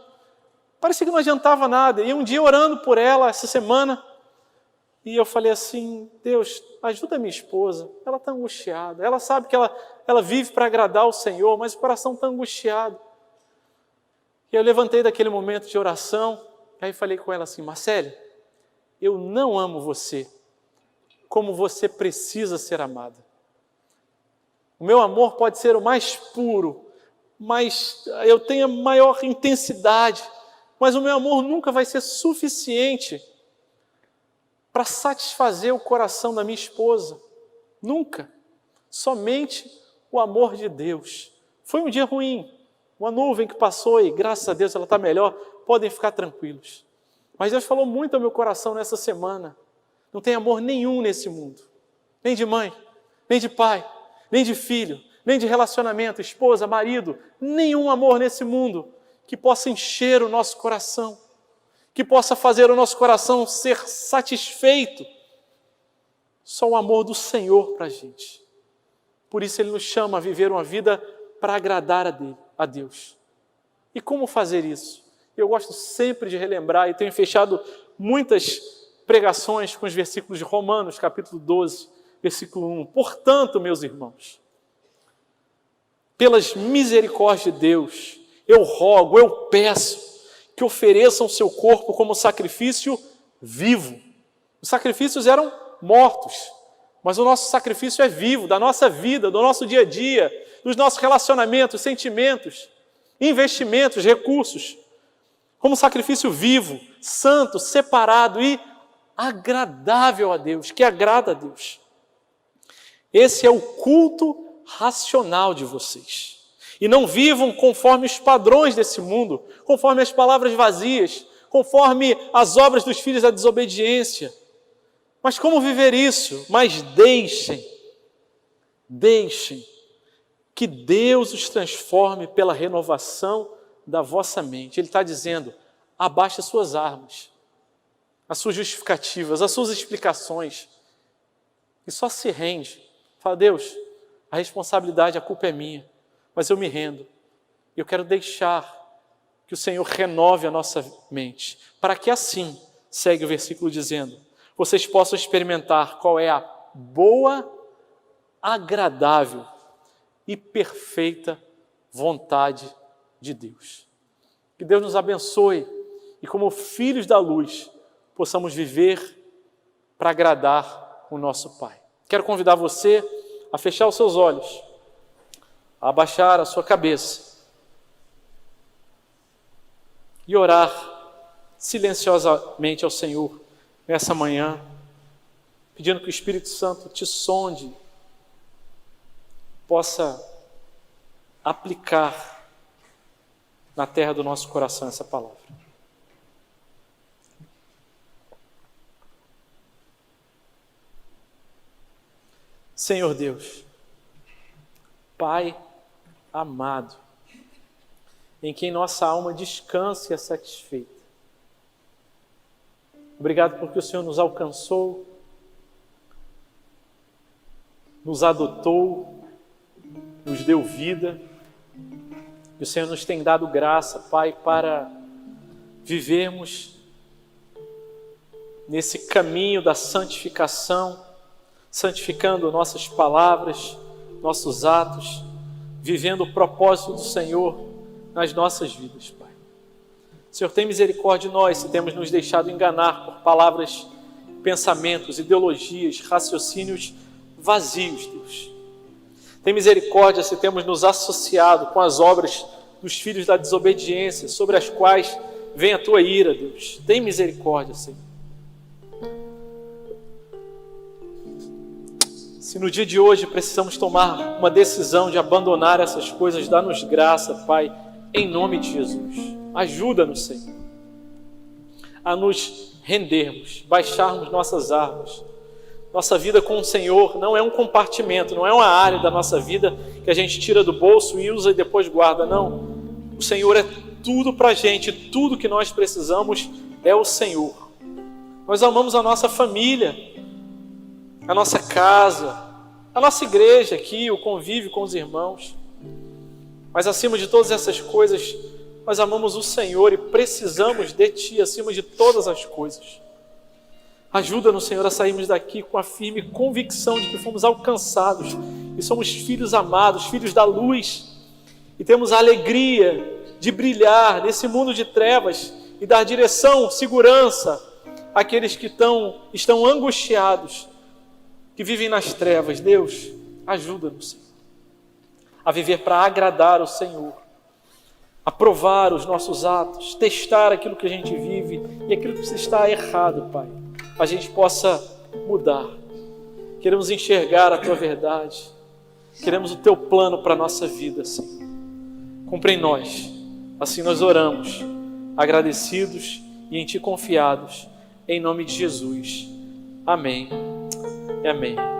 S1: parecia que não adiantava nada. E um dia, orando por ela, essa semana, e eu falei assim: Deus, ajuda a minha esposa, ela está angustiada, ela sabe que ela vive para agradar o Senhor, mas o coração está angustiado. E eu levantei daquele momento de oração, aí falei com ela assim: Marcele, eu não amo você como você precisa ser amada. O meu amor pode ser o mais puro, mas eu tenho a maior intensidade, mas o meu amor nunca vai ser suficiente para satisfazer o coração da minha esposa. Nunca. Somente o amor de Deus. Foi um dia ruim, uma nuvem que passou e graças a Deus ela está melhor, podem ficar tranquilos. Mas Deus falou muito ao meu coração nessa semana. Não tem amor nenhum nesse mundo. Nem de mãe, nem de pai, nem de filho, nem de relacionamento, esposa, marido. Nenhum amor nesse mundo que possa encher o nosso coração, que possa fazer o nosso coração ser satisfeito. Só o amor do Senhor para a gente. Por isso Ele nos chama a viver uma vida para agradar a Deus. E como fazer isso? Eu gosto sempre de relembrar, e tenho fechado muitas pregações com os versículos de Romanos, capítulo 12, versículo 1. Portanto, meus irmãos, pelas misericórdias de Deus, eu rogo, eu peço, que ofereçam seu corpo como sacrifício vivo. Os sacrifícios eram mortos, mas o nosso sacrifício é vivo, da nossa vida, do nosso dia a dia, dos nossos relacionamentos, sentimentos, investimentos, recursos, como sacrifício vivo, santo, separado e agradável a Deus, que agrada a Deus. Esse é o culto racional de vocês. E não vivam conforme os padrões desse mundo, conforme as palavras vazias, conforme as obras dos filhos da desobediência. Mas como viver isso? Mas deixem que Deus os transforme pela renovação da vossa mente. Ele está dizendo, abaixe as suas armas, as suas justificativas, as suas explicações, e só se rende. Fala, Deus, a responsabilidade, a culpa é minha, mas eu me rendo. Eu quero deixar que o Senhor renove a nossa mente, para que assim, segue o versículo dizendo, vocês possam experimentar qual é a boa, agradável e perfeita vontade de Deus. Que Deus nos abençoe e como filhos da luz, possamos viver para agradar o nosso Pai. Quero convidar você a fechar os seus olhos, a abaixar a sua cabeça e orar silenciosamente ao Senhor nessa manhã, pedindo que o Espírito Santo te sonde, possa aplicar na terra do nosso coração essa palavra. Senhor Deus, Pai amado, em quem nossa alma descansa e é satisfeita. Obrigado porque o Senhor nos alcançou, nos adotou, nos deu vida, e o Senhor nos tem dado graça, Pai, para vivermos nesse caminho da santificação, santificando nossas palavras, nossos atos, vivendo o propósito do Senhor nas nossas vidas, Pai. Senhor, tem misericórdia de nós se temos nos deixado enganar por palavras, pensamentos, ideologias, raciocínios vazios, Deus. Tem misericórdia se temos nos associado com as obras dos filhos da desobediência, sobre as quais vem a Tua ira, Deus. Tem misericórdia, Senhor. Se no dia de hoje precisamos tomar uma decisão de abandonar essas coisas, dá-nos graça, Pai, em nome de Jesus. Ajuda-nos, Senhor, a nos rendermos, baixarmos nossas armas. Nossa vida com o Senhor não é um compartimento, não é uma área da nossa vida que a gente tira do bolso e usa e depois guarda, não. O Senhor é tudo para a gente, tudo que nós precisamos é o Senhor. Nós amamos a nossa família, a nossa casa, a nossa igreja aqui, o convívio com os irmãos. Mas acima de todas essas coisas, nós amamos o Senhor e precisamos de Ti acima de todas as coisas. Ajuda-nos, Senhor, a sairmos daqui com a firme convicção de que fomos alcançados e somos filhos amados, filhos da luz, e temos a alegria de brilhar nesse mundo de trevas e dar direção, segurança àqueles que estão angustiados, que vivem nas trevas. Deus, ajuda-nos, Senhor, a viver para agradar o Senhor, a provar os nossos atos, testar aquilo que a gente vive e aquilo que está errado, Pai, a gente possa mudar. Queremos enxergar a Tua verdade, queremos o Teu plano para a nossa vida, Senhor. Cumpre em nós, assim nós oramos, agradecidos e em Ti confiados. Em nome de Jesus. Amém e amém.